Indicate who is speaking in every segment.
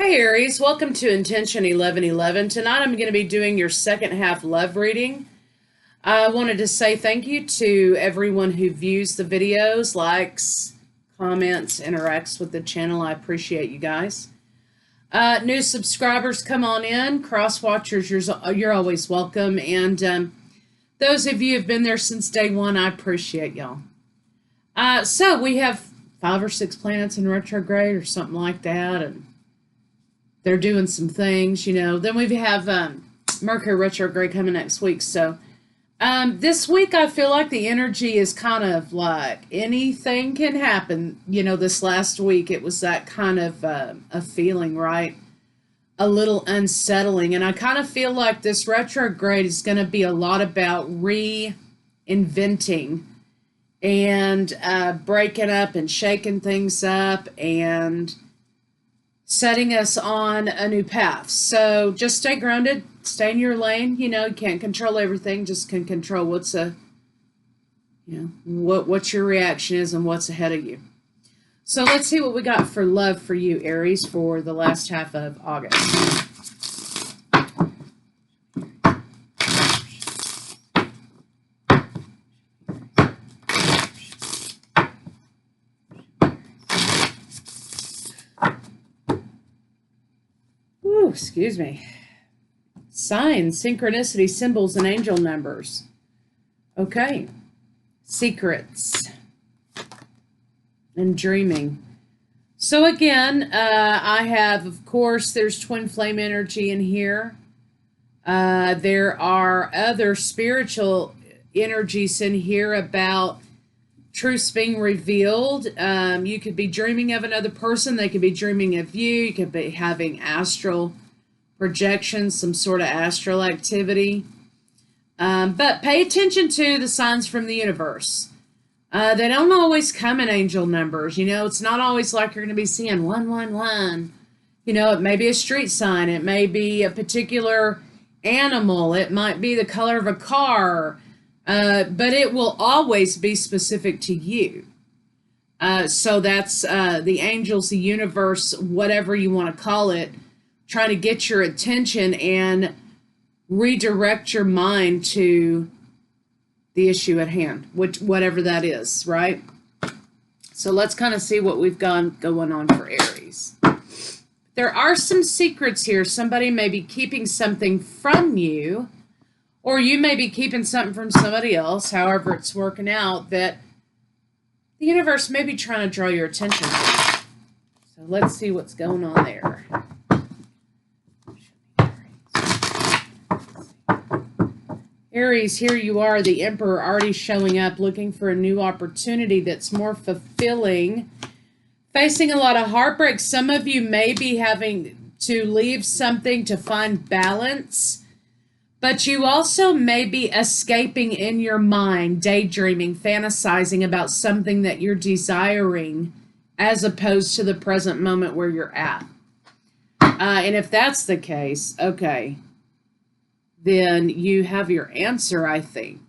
Speaker 1: Hey Aries, welcome to Intention 1111. Tonight I'm going to be doing your second half love reading. I wanted to say thank you to everyone who views the videos, likes, comments, interacts with the channel. I appreciate you guys. New subscribers, come on in. Cross watchers, you're always welcome. And those of you who have been there since day one, I appreciate y'all. So we have 5 or 6 planets in retrograde or something like that, and they're doing some things, you know. Then we have Mercury retrograde coming next week. So this week I feel like the energy is kind of like anything can happen. You know, this last week it was that kind of a feeling, right? A little unsettling. And I kind of feel like this retrograde is going to be a lot about reinventing and breaking up and shaking things up and setting us on a new path. So just stay grounded, stay in your lane. You know, you can't control everything, just can control what's what your reaction is and what's ahead of you. So let's see what we got for love for you, Aries, for the last half of August. Excuse me. Signs, synchronicity, symbols, and angel numbers. Okay. Secrets and dreaming. So again, I have, of course, there's twin flame energy in here. There are other spiritual energies in here about truths being revealed. You could be dreaming of another person. They could be dreaming of you. You could be having astral projections, some sort of astral activity. But pay attention to the signs from the universe. They don't always come in angel numbers. You know, it's not always like you're going to be seeing 111. You know, it may be a street sign. It may be a particular animal. It might be the color of a car. But it will always be specific to you. So that's the angels, the universe, whatever you want to call it, trying to get your attention and redirect your mind to the issue at hand, whatever that is, right? So let's kind of see what we've got going on for Aries. There are some secrets here. Somebody may be keeping something from you, or you may be keeping something from somebody else, however it's working out, that the universe may be trying to draw your attention to. So let's see what's going on there. Aries, here you are, the Emperor, already showing up, looking for a new opportunity that's more fulfilling. Facing a lot of heartbreak. Some of you may be having to leave something to find balance. But you also may be escaping in your mind, daydreaming, fantasizing about something that you're desiring as opposed to the present moment where you're at. And if that's the case, okay, then you have your answer, I think.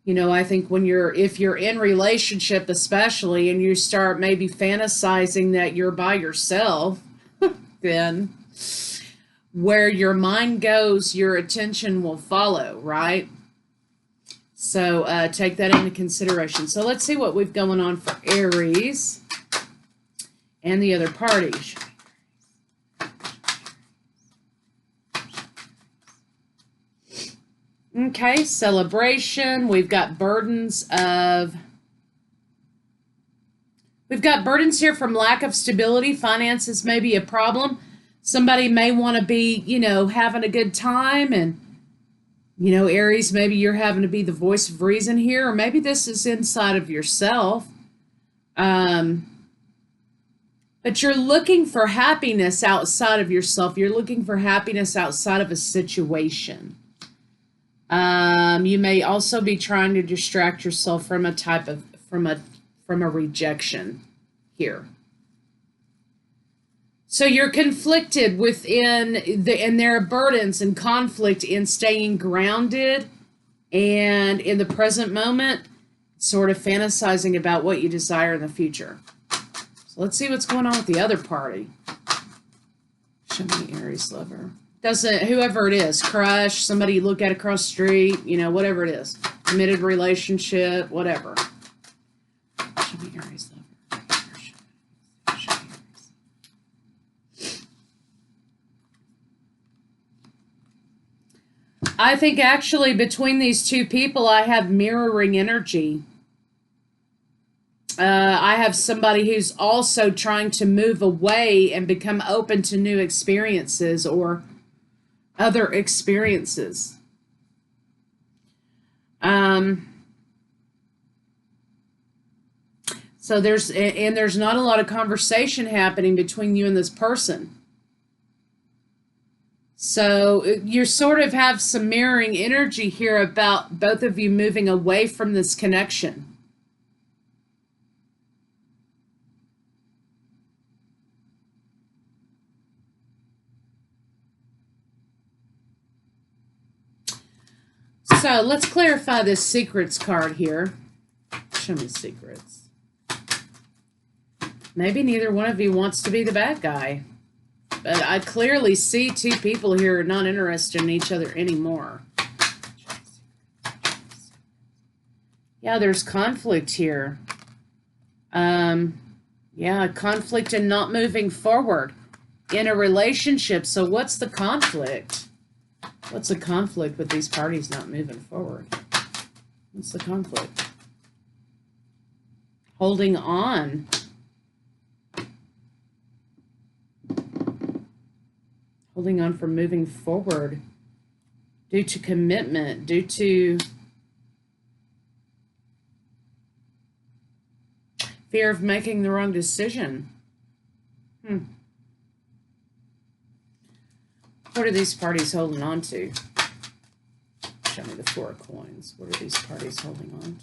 Speaker 1: You know, I think if you're in relationship especially, and you start maybe fantasizing that you're by yourself, then where your mind goes, your attention will follow, right? So take that into consideration. So let's see what we've going on for Aries and the other parties. Okay, celebration. We've got burdens here from lack of stability. Finances may be a problem. Somebody may want to be, you know, having a good time, and, you know, Aries, maybe you're having to be the voice of reason here, or maybe this is inside of yourself. But you're looking for happiness outside of yourself. You're looking for happiness outside of a situation. You may also be trying to distract yourself from from a rejection here. So you're conflicted within and there are burdens and conflict in staying grounded and in the present moment, sort of fantasizing about what you desire in the future. So let's see what's going on with the other party. Show me Aries lover. Doesn't, whoever it is, crush, somebody you look at across the street, you know, whatever it is. Committed relationship, whatever. Show me Aries lover. Show me Aries. I think actually between these two people, I have mirroring energy. I have somebody who's also trying to move away and become open to new experiences or other experiences. So there's not a lot of conversation happening between you and this person. So you sort of have some mirroring energy here about both of you moving away from this connection. So let's clarify this secrets card here. Show me secrets. Maybe neither one of you wants to be the bad guy. But I clearly see two people here not interested in each other anymore. Yeah, there's conflict here. Yeah, conflict and not moving forward in a relationship. So what's the conflict? What's the conflict with these parties not moving forward? What's the conflict? Holding on. Holding on from moving forward due to commitment, due to fear of making the wrong decision. What are these parties holding on to? Show me the Four of Coins. What are these parties holding on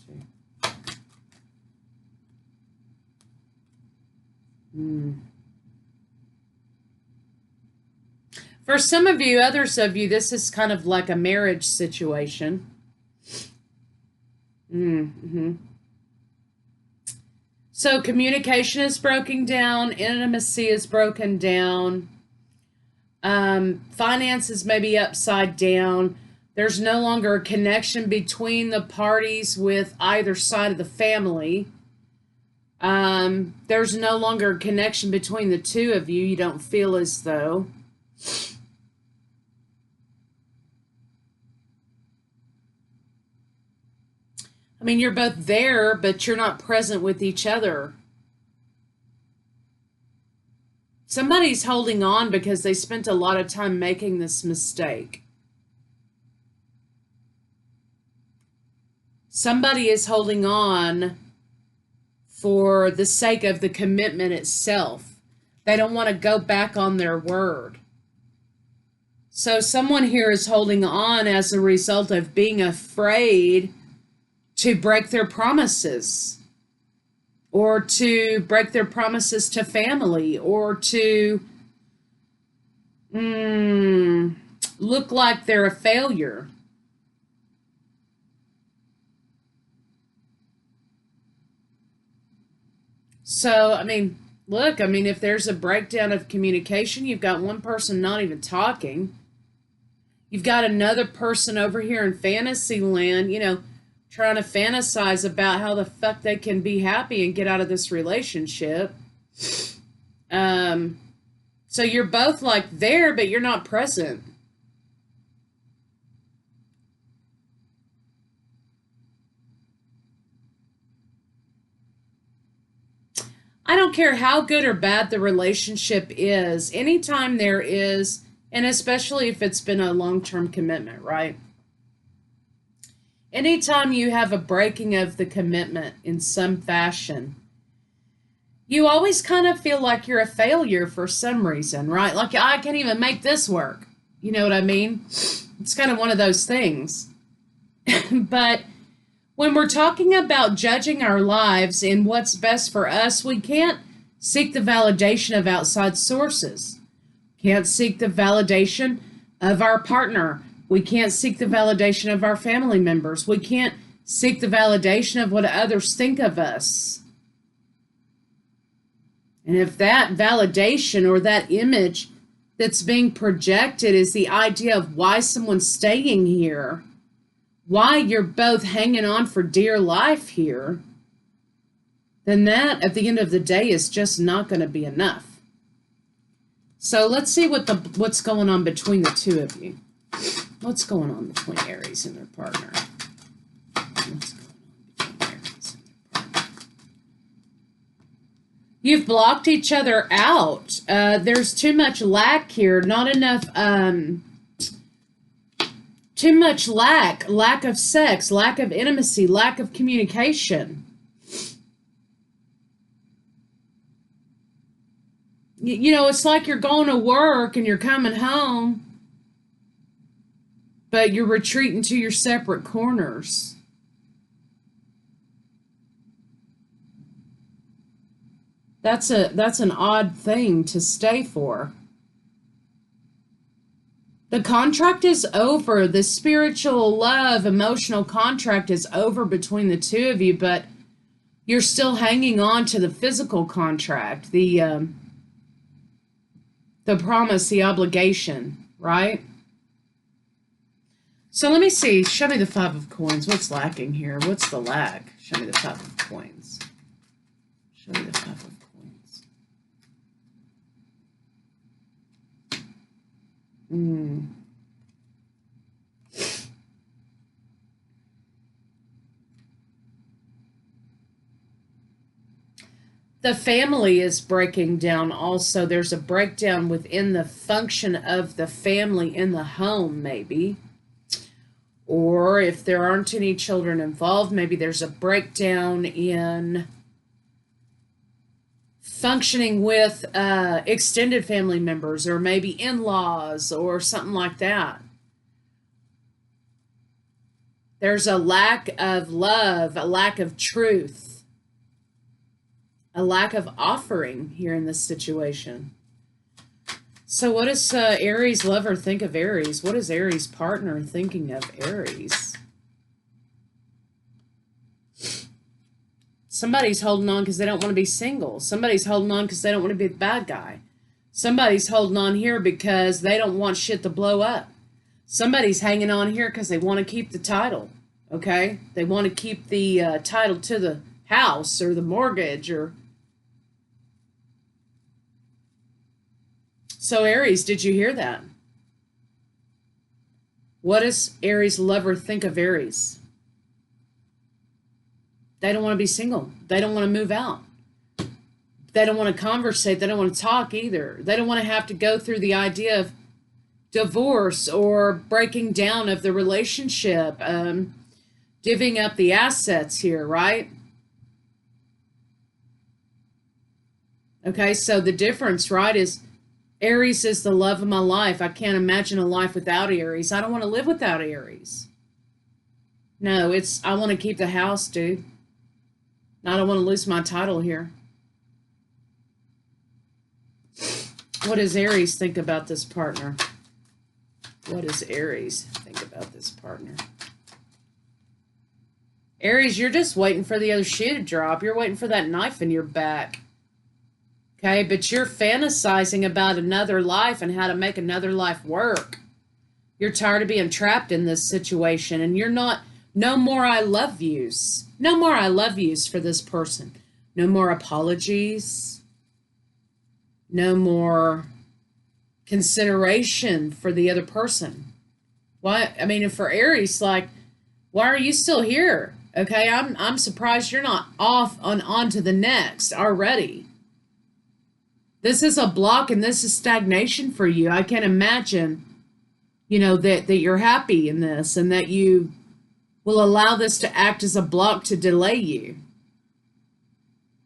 Speaker 1: to? For some of you, others of you, this is kind of like a marriage situation. So communication is broken down. Intimacy is broken down. Finances may be upside down. There's no longer a connection between the parties with either side of the family. There's no longer a connection between the two of you. You don't feel as though. I mean, you're both there, but you're not present with each other. Somebody's holding on because they spent a lot of time making this mistake. Somebody is holding on for the sake of the commitment itself. They don't want to go back on their word. So someone here is holding on as a result of being afraid to break their promises, or to break their promises to family, or to look like they're a failure. So, I mean, look, I mean, if there's a breakdown of communication, you've got one person not even talking. You've got another person over here in fantasy land, you know, trying to fantasize about how the fuck they can be happy and get out of this relationship. So you're both like there, but you're not present. I don't care how good or bad the relationship is, anytime there is, and especially if it's been a long-term commitment, right? Anytime you have a breaking of the commitment in some fashion, you always kind of feel like you're a failure for some reason, right? Like, I can't even make this work. You know what I mean? It's kind of one of those things. But when we're talking about judging our lives and what's best for us, we can't seek the validation of outside sources. Can't seek the validation of our partner. We can't seek the validation of our family members. We can't seek the validation of what others think of us. And if that validation or that image that's being projected is the idea of why someone's staying here, why you're both hanging on for dear life here, then that at the end of the day is just not going to be enough. So let's see what's going on between the two of you. What's going on between Aries and their partner? What's going on between Aries and their partner? You've blocked each other out. There's too much lack here. Not enough, too much lack of sex, lack of intimacy, lack of communication. You know, it's like you're going to work and you're coming home, but you're retreating to your separate corners. That's an odd thing to stay for. The contract is over. The spiritual love, emotional contract is over between the two of you, but you're still hanging on to the physical contract, the promise, the obligation, right? So let me see. Show me the 5 of coins. What's lacking here? What's the lack? Show me the 5 of coins. Show me the 5 of coins. The family is breaking down also. There's a breakdown within the function of the family in the home, maybe. Or if there aren't any children involved, maybe there's a breakdown in functioning with extended family members, or maybe in-laws, or something like that. There's a lack of love, a lack of truth, a lack of offering here in this situation. So what does Aries lover think of Aries? What is Aries partner thinking of Aries? Somebody's holding on because they don't want to be single. Somebody's holding on because they don't want to be the bad guy. Somebody's holding on here because they don't want shit to blow up. Somebody's hanging on here because they want to keep the title, okay? They want to keep the title to the house or the mortgage or... So Aries, did you hear that? What does Aries lover think of Aries? They don't want to be single. They don't want to move out. They don't want to conversate. They don't want to talk either. They don't want to have to go through the idea of divorce or breaking down of the relationship, divvying up the assets here, right? Okay, so the difference, right, is Aries is the love of my life. I can't imagine a life without Aries. I don't want to live without Aries. No, it's, I want to keep the house, dude. I don't want to lose my title here. What does Aries think about this partner? What does Aries think about this partner? Aries, you're just waiting for the other shoe to drop. You're waiting for that knife in your back. Okay, but you're fantasizing about another life and how to make another life work. You're tired of being trapped in this situation, and you're not, no more I love yous. No more I love yous for this person. No more apologies. No more consideration for the other person. Why? I mean, for Aries, like, why are you still here? Okay, I'm surprised you're not off on to the next already. This is a block and this is stagnation for you. I can't imagine, you know, that you're happy in this and that you will allow this to act as a block to delay you.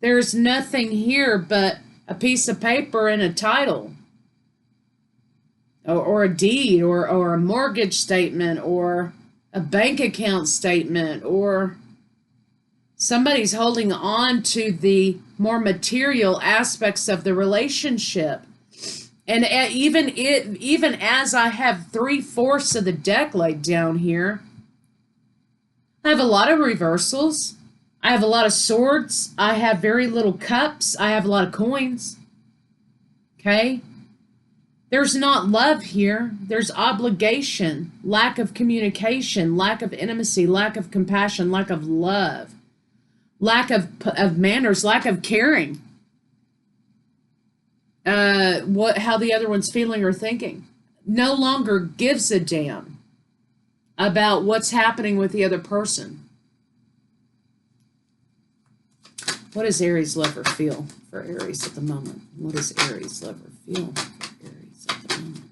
Speaker 1: There's nothing here but a piece of paper and a title. Or a deed, or a mortgage statement, or a bank account statement, or somebody's holding on to the more material aspects of the relationship. And even as I have 3/4 of the deck laid down here, I have a lot of reversals. I have a lot of swords. I have very little cups. I have a lot of coins. Okay? There's not love here. There's obligation, lack of communication, lack of intimacy, lack of compassion, lack of love, lack of manners, lack of caring. How the other one's feeling or thinking. No longer gives a damn about what's happening with the other person. What does Aries lover feel for Aries at the moment? What does Aries lover feel for Aries at the moment?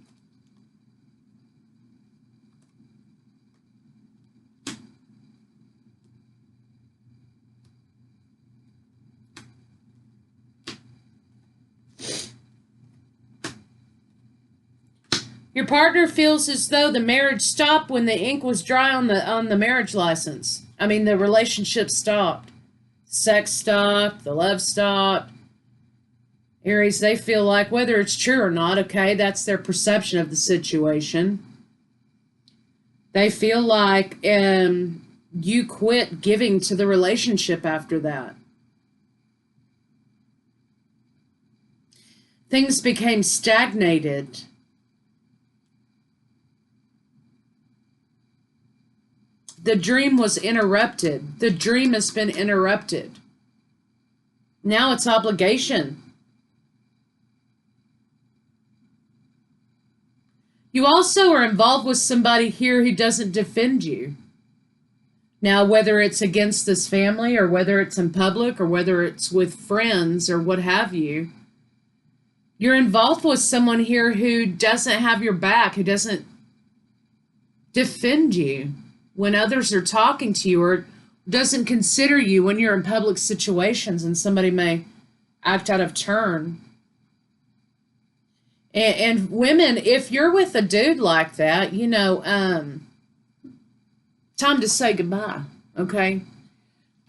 Speaker 1: Your partner feels as though the marriage stopped when the ink was dry on the marriage license. I mean, the relationship stopped. Sex stopped, the love stopped. Aries, they feel like, whether it's true or not, okay, that's their perception of the situation. They feel like you quit giving to the relationship after that. Things became stagnated. The dream was interrupted. The dream has been interrupted. Now it's obligation. You also are involved with somebody here who doesn't defend you. Now, whether it's against this family or whether it's in public or whether it's with friends or what have you, you're involved with someone here who doesn't have your back, who doesn't defend you when others are talking to you, or doesn't consider you when you're in public situations and somebody may act out of turn. And women, if you're with a dude like that, you know, time to say goodbye, okay?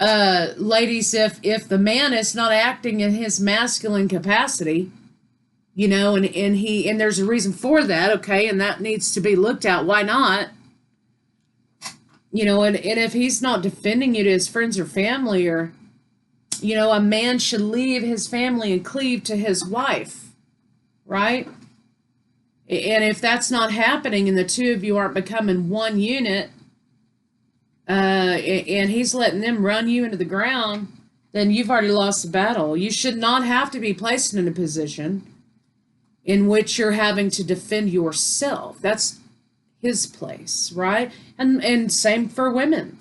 Speaker 1: Ladies, if the man is not acting in his masculine capacity, you know, and there's a reason for that, okay, and that needs to be looked at. Why not? You know, and if he's not defending you to his friends or family, or, you know, a man should leave his family and cleave to his wife, right? And if that's not happening and the two of you aren't becoming one unit, and he's letting them run you into the ground, then you've already lost the battle. You should not have to be placed in a position in which you're having to defend yourself. That's his place, right? And same for women,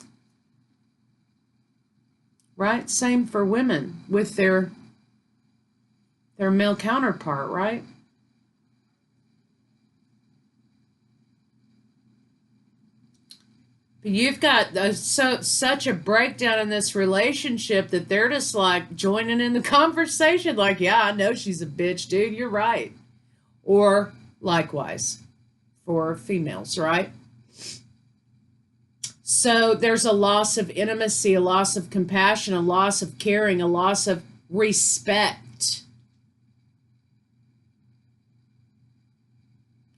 Speaker 1: right? Same for women with their male counterpart, right? But you've got such a breakdown in this relationship that they're just like joining in the conversation, like, yeah, I know she's a bitch, dude, you're right. Or likewise for females, right? So there's a loss of intimacy, a loss of compassion, a loss of caring, a loss of respect.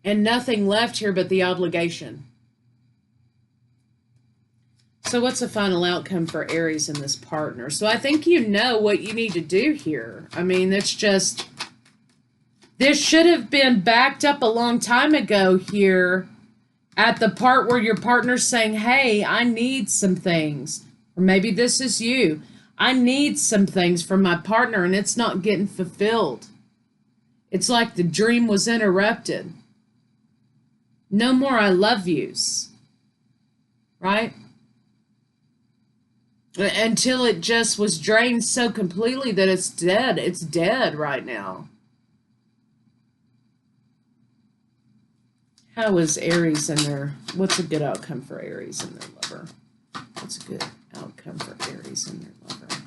Speaker 1: And nothing left here but the obligation. So what's the final outcome for Aries and this partner? So I think you know what you need to do here. I mean, it's just, this should have been backed up a long time ago here at the part where your partner's saying, hey, I need some things. Or maybe this is you. I need some things from my partner and it's not getting fulfilled. It's like the dream was interrupted. No more I love yous. Right? Until it just was drained so completely that it's dead. It's dead right now. How is Aries in their, what's a good outcome for Aries and their lover? What's a good outcome for Aries and their lover?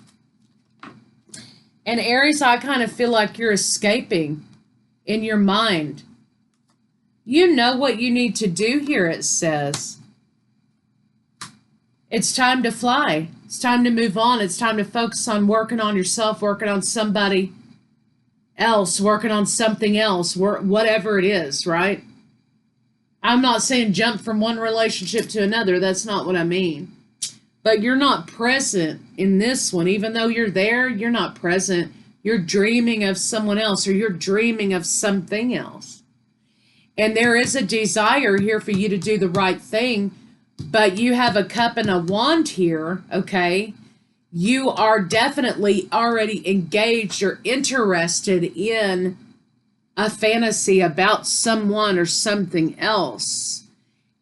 Speaker 1: And Aries, I kind of feel like you're escaping in your mind. You know what you need to do here, it says. It's time to fly. It's time to move on. It's time to focus on working on yourself, working on somebody else, working on something else, whatever it is, right? I'm not saying jump from one relationship to another. That's not what I mean. But you're not present in this one. Even though you're there, you're not present. You're dreaming of someone else, or you're dreaming of something else. And there is a desire here for you to do the right thing, but you have a cup and a wand here, okay? You are definitely already engaged or interested in a fantasy about someone or something else.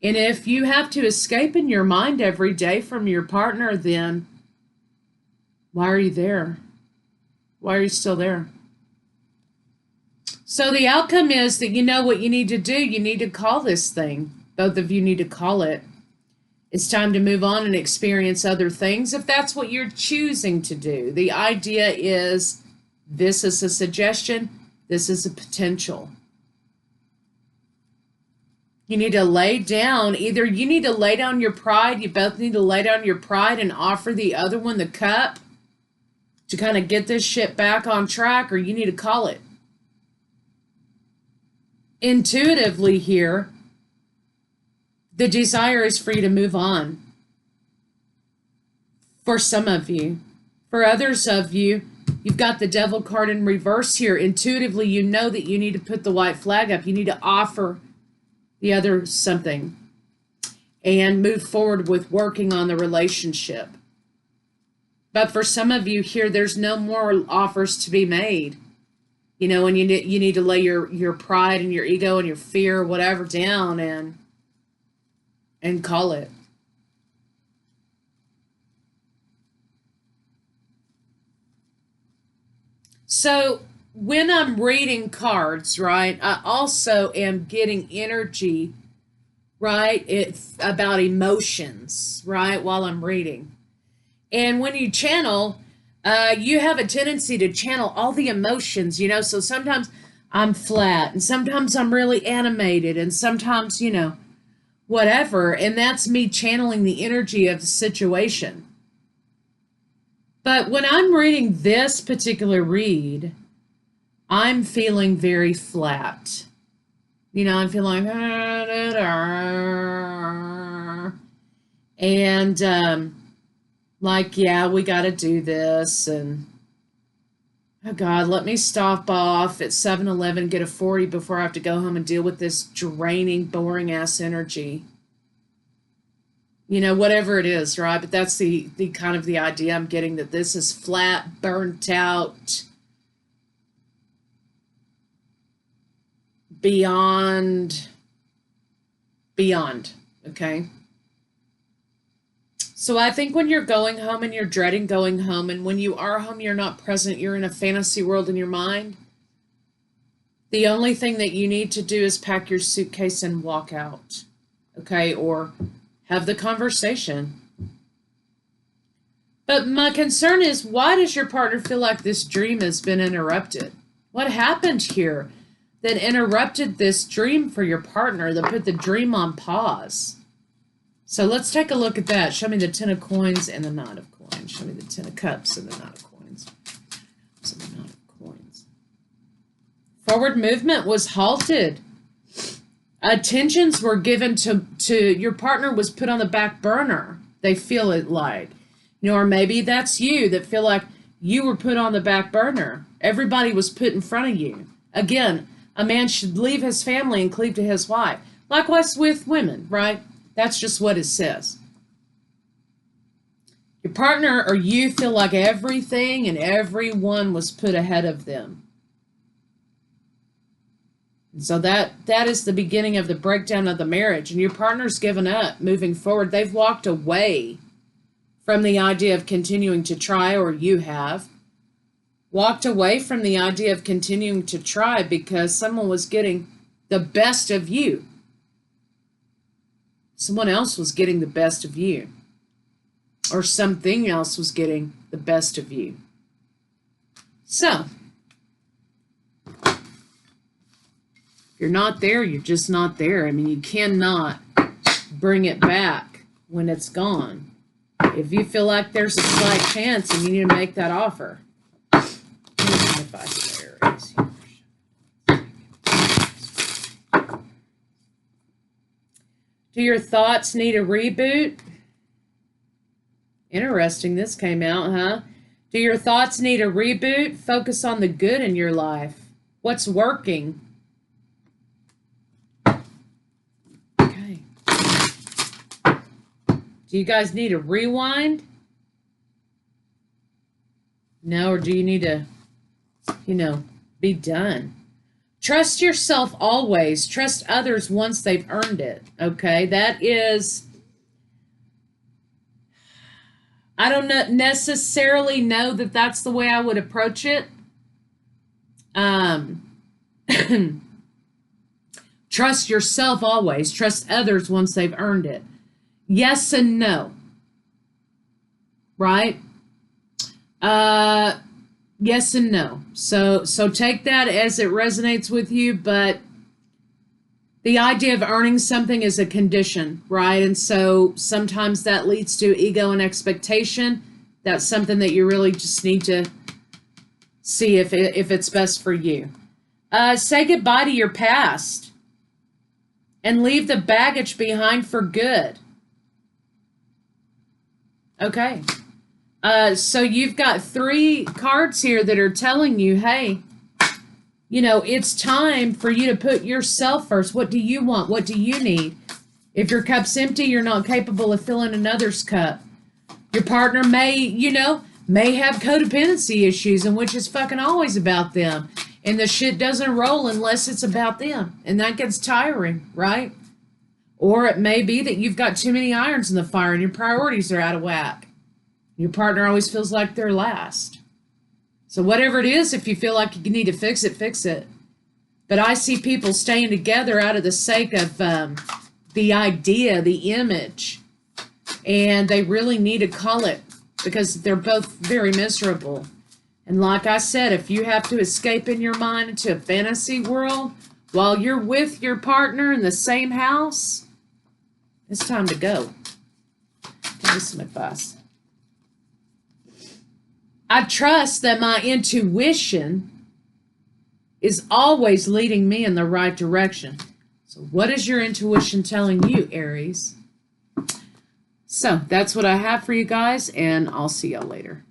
Speaker 1: And if you have to escape in your mind every day from your partner, then why are you there? Why are you still there? So the outcome is that you know what you need to do. You need to call this thing. Both of you need to call it. It's time to move on and experience other things if that's what you're choosing to do. The idea is this is a suggestion. This is a potential. You need to lay down. Either you need to lay down your pride. You both need to lay down your pride and offer the other one the cup to kind of get this shit back on track, or you need to call it. Intuitively here, the desire is for you to move on. For some of you. For others of you, you've got the devil card in reverse here. Intuitively, you know that you need to put the white flag up. You need to offer the other something and move forward with working on the relationship. But for some of you here, there's no more offers to be made. You know, and you need to lay your pride and your ego and your fear, whatever, down and call it. So when I'm reading cards, right, I also am getting energy, right, it's about emotions, right, while I'm reading. And when you channel, you have a tendency to channel all the emotions, you know, so sometimes I'm flat and sometimes I'm really animated and sometimes, you know, whatever. And that's me channeling the energy of the situation. But when I'm reading this particular read, I'm feeling very flat. You know, I'm feeling and like, yeah, we got to do this. And, oh, God, let me stop off at 7-Eleven, get a 40 before I have to go home and deal with this draining, boring-ass energy. You know, whatever it is, right? But that's the kind of the idea I'm getting, that this is flat, burnt out, beyond, okay? So I think when you're going home and you're dreading going home, and when you are home, you're not present, you're in a fantasy world in your mind, the only thing that you need to do is pack your suitcase and walk out, okay? Or have the conversation. But my concern is, why does your partner feel like this dream has been interrupted? What happened here that interrupted this dream for your partner, that put the dream on pause? So let's take a look at that. Show me the 10 of coins and the 9 of coins. Show me the 10 of cups and the 9 of coins. So the 9 of coins. Forward movement was halted. Attentions were given to your partner, was put on the back burner. They feel it like. You know, or maybe that's you that feel like you were put on the back burner. Everybody was put in front of you. Again, a man should leave his family and cleave to his wife. Likewise with women, right? That's just what it says. Your partner or you feel like everything and everyone was put ahead of them. And so that is the beginning of the breakdown of the marriage. And your partner's given up moving forward. They've walked away from the idea of continuing to try, or you have. Walked away from the idea of continuing to try because someone was getting the best of you. Someone else was getting the best of you. Or something else was getting the best of you. So, if you're not there, you're just not there. I mean, you cannot bring it back when it's gone. If you feel like there's a slight chance and you need to make that offer. If I say Aries here. Do your thoughts need a reboot? Interesting, this came out, huh? Do your thoughts need a reboot? Focus on the good in your life. What's working? Do you guys need a rewind? No, or do you need to, be done? Trust yourself always. Trust others once they've earned it. Okay, that is, I don't necessarily know that that's the way I would approach it. Trust yourself always. Trust others once they've earned it. Yes and no. Right? Yes and no. So take that as it resonates with you, but the idea of earning something is a condition, right? And so sometimes that leads to ego and expectation. That's something that you really just need to see if it's best for you. Say goodbye to your past and leave the baggage behind for good. Okay. So you've got 3 cards here that are telling you, hey, it's time for you to put yourself first. What do you want? What do you need? If your cup's empty, you're not capable of filling another's cup. Your partner may have codependency issues, in which is fucking always about them. And the shit doesn't roll unless it's about them. And that gets tiring, right? Or it may be that you've got too many irons in the fire and your priorities are out of whack. Your partner always feels like they're last. So whatever it is, if you feel like you need to fix it, fix it. But I see people staying together out of the sake of the idea, the image. And they really need to call it because they're both very miserable. And like I said, if you have to escape in your mind into a fantasy world while you're with your partner in the same house, it's time to go. Give me some advice. I trust that my intuition is always leading me in the right direction. So what is your intuition telling you, Aries? So that's what I have for you guys, and I'll see y'all later.